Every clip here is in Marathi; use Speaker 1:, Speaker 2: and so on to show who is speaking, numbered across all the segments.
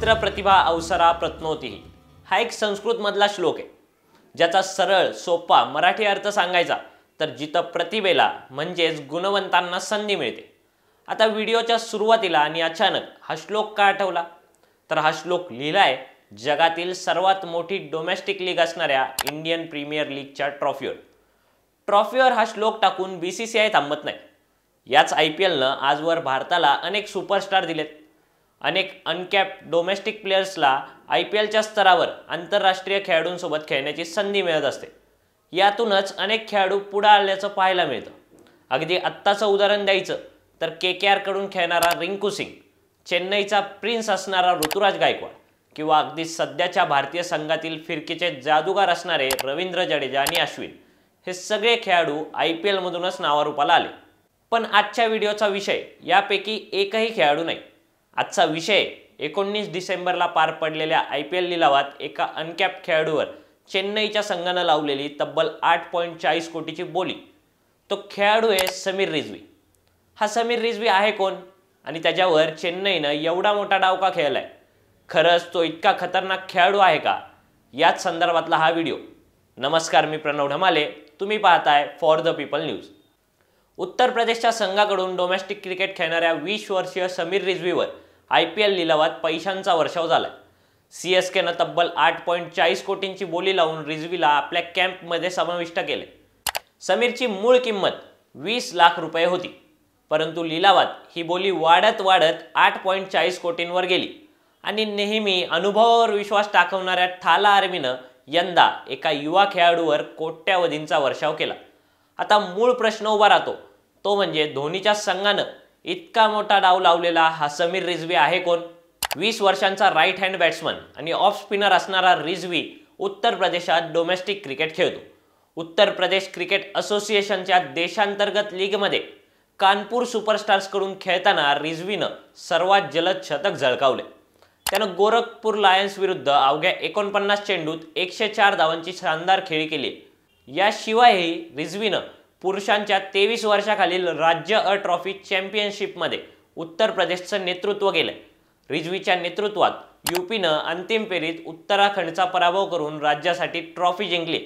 Speaker 1: यत्र प्रतिभा अवसरा प्रत्नोती हा एक संस्कृत मधला श्लोक आहे, ज्याचा सरळ सोपा मराठी अर्थ सांगायचा तर जिथं प्रतिभेला म्हणजेच गुणवंतांना संधी मिळते। आता व्हिडिओच्या सुरुवातीला आणि अचानक हा श्लोक का आठवला, तर हा श्लोक लिहिलाय जगातील सर्वात मोठी डोमेस्टिक लीग असणाऱ्या इंडियन प्रीमियर लीगच्या ट्रॉफीवर हा श्लोक टाकून BCCI थांबत नाही। याच IPLनं आजवर भारताला अनेक सुपरस्टार दिलेत। अनेक अनकॅप्ड डोमेस्टिक प्लेयर्सला IPLच्या स्तरावर आंतरराष्ट्रीय खेळाडूंसोबत खेळण्याची संधी मिळत असते। यातूनच अनेक खेळाडू पुढे आल्याचं पाहायला मिळतं। अगदी आत्ताचं उदाहरण द्यायचं तर KKR कडून खेळणारा रिंकू सिंग, चेन्नईचा प्रिन्स असणारा ऋतुराज गायकवाड किंवा अगदी सध्याच्या भारतीय संघातील फिरकीचे जादूगार असणारे रवींद्र जडेजा आणि अश्विन, हे सगळे खेळाडू IPL मधूनच नावारूपाला आले। पण आजच्या व्हिडिओचा विषय यापैकी एकही खेळाडू नाही। आजचा विषय 19 डिसेंबरला पार पडलेल्या IPL लिलावात एका अनकॅप्ड खेळाडूवर चेन्नईच्या संघानं लावलेली तब्बल 8.40 कोटीची बोली। तो खेळाडू आहे समीर रिझवी। हा समीर रिझवी आहे कोण आणि त्याच्यावर चेन्नईनं एवढा मोठा डाव का खेळलाय? खरंच तो इतका खतरनाक खेळाडू आहे का? याच संदर्भातला हा व्हिडिओ। नमस्कार, मी प्रणव ढमाले, तुम्ही पाहताय फॉर द पीपल न्यूज। उत्तर प्रदेशच्या संघाकडून डोमेस्टिक क्रिकेट खेळणाऱ्या 20 वर्षीय समीर रिझवीवर IPL लिलावात पैशांचा वर्षाव झालाय। CSKनं तब्बल 8.40 कोटींची बोली लावून रिझवीला आपल्या कॅम्पमध्ये समाविष्ट केले। समीरची मूळ किंमत 20 लाख रुपये होती, परंतु लिलावात ही बोली वाढत 8.40 कोटींवर गेली आणि नेहमी अनुभवावर विश्वास टाकवणाऱ्या थाला आर्मीनं यंदा एका युवा खेळाडूवर कोट्यावधींचा वर्षाव केला। आता मूळ प्रश्न उभा राहतो, तो म्हणजे धोनीच्या संघानं इतका मोठा डाव लावलेला हा समीर रिझवी आहे कोण? 20 वर्षांचा राईट हँड बॅट्समन आणि ऑफ स्पिनर असणारा रिझवी उत्तर प्रदेशात डोमेस्टिक क्रिकेट खेळतो। उत्तर प्रदेश क्रिकेट असोसिएशनच्या देशांतर्गत लीगमध्ये कानपूर सुपरस्टार्सकडून खेळताना रिझवीनं सर्वात जलद शतक झळकावले। त्यानं गोरखपूर लायन्स विरुद्ध अवघ्या 49 चेंडूत 104 धावांची शानदार खेळी केली। याशिवायही रिझवीनं पुरुषांच्या 23 वर्षाखालील राज्य ट्रॉफी चॅम्पियनशिपमध्ये उत्तर प्रदेशचं नेतृत्व केलं। रिझवीच्या नेतृत्वात UPनं अंतिम फेरीत उत्तराखंडचा पराभव करून राज्यासाठी ट्रॉफी जिंकली।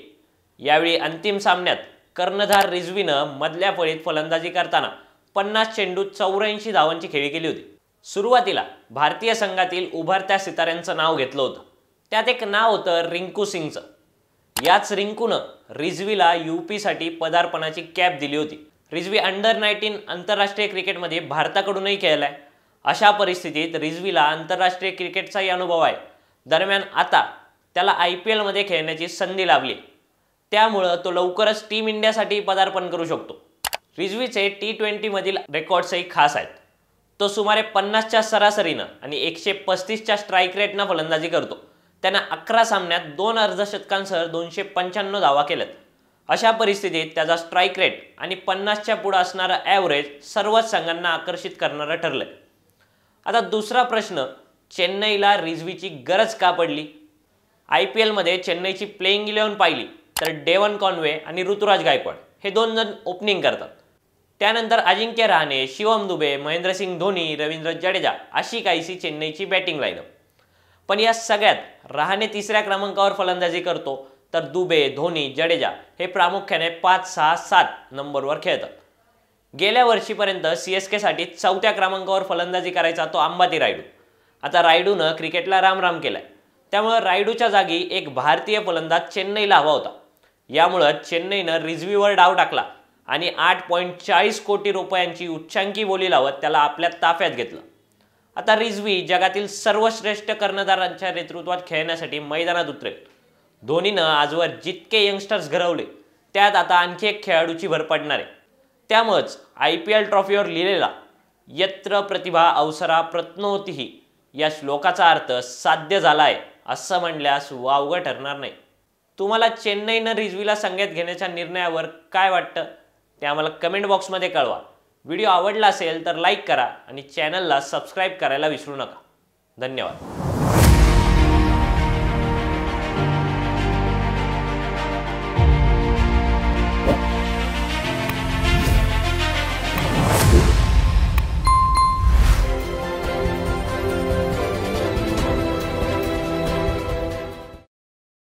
Speaker 1: यावेळी अंतिम सामन्यात कर्णधार रिझवीनं मधल्या फळीत फलंदाजी करताना 50 चेंडूत 84 धावांची खेळी केली होती। सुरुवातीला भारतीय संघातील उभरत्या सिताऱ्यांचं नाव घेतलं होतं, त्यात एक नाव होतं रिंकू सिंगचं। याच रिंकूनं रिझवीला UPसाठी पदार्पणाची कॅप दिली होती। रिझवी अंडर-19 आंतरराष्ट्रीय क्रिकेटमध्ये भारताकडूनही खेळलाय। अशा परिस्थितीत रिझवीला आंतरराष्ट्रीय क्रिकेटचाही अनुभव आहे। दरम्यान आता त्याला IPL मध्ये खेळण्याची संधी लाभली, त्यामुळे तो लवकरच टीम इंडियासाठी पदार्पण करू शकतो। रिझवीचे T20 मधील रेकॉर्ड्सही खास आहेत। तो सुमारे 50च्या सरासरीनं आणि 135च्या स्ट्राईक रेटनं फलंदाजी करतो। त्यानं 11 सामन्यात 2 अर्धशतकांसह 295 धावा केल्यात। अशा परिस्थितीत त्याचा स्ट्राईक रेट आणि 50च्या पुढे असणारा ॲव्हरेज सर्वच संघांना आकर्षित करणारं ठरलंय। आता दुसरा प्रश्न, चेन्नईला रिझवीची गरज का पडली? IPL मध्ये चेन्नईची प्लेइंग 11 पाहिली तर डेव्हन कॉनवे आणि ऋतुराज गायकवाड हे 2 जण ओपनिंग करतात। त्यानंतर अजिंक्य रहाणे, शिवम दुबे, महेंद्रसिंग धोनी, रवींद्र जडेजा अशी काहीशी चेन्नईची बॅटिंग लाईनअप। पण या सगळ्यात रहाणे 3ऱ्या क्रमांकावर फलंदाजी करतो, तर दुबे, धोनी, जडेजा हे प्रामुख्याने 5, 6, 7 नंबरवर खेळतात। गेल्या वर्षीपर्यंत CSKसाठी 4थ्या क्रमांकावर फलंदाजी करायचा तो अंबाती रायडू। आता रायडूनं क्रिकेटला रामराम केलाय, त्यामुळे रायडूच्या जागी एक भारतीय फलंदाज चेन्नईला हवा होता। यामुळे चेन्नईनं रिझवीवर डाव टाकला आणि 8.40 कोटी रुपयांची उच्चांकी बोली लावत त्याला आपल्या ताफ्यात घेतलं। आता रिझवी जगातील सर्वश्रेष्ठ कर्णधारांच्या नेतृत्वात खेळण्यासाठी मैदानात उतरेल। धोनीनं आजवर जितके यंगस्टर्स घडवले त्यात आता आणखी एक खेळाडूची भर पडणार आहे। त्यामुळेच IPL ट्रॉफीवर लिहिलेला यत्र प्रतिभा अवसरा प्रत्नोती या श्लोकाचा अर्थ साध्य झाला आहे असं म्हणल्यास वावगं ठरणार नाही। तुम्हाला चेन्नईनं रिझवीला संघात घेण्याच्या निर्णयावर काय वाटतं ते आम्हाला कमेंट बॉक्समध्ये कळवा। व्हिडिओ आवडला असेल तर लाईक करा आणि चॅनलला सबस्क्राईब करायला विसरू नका। धन्यवाद।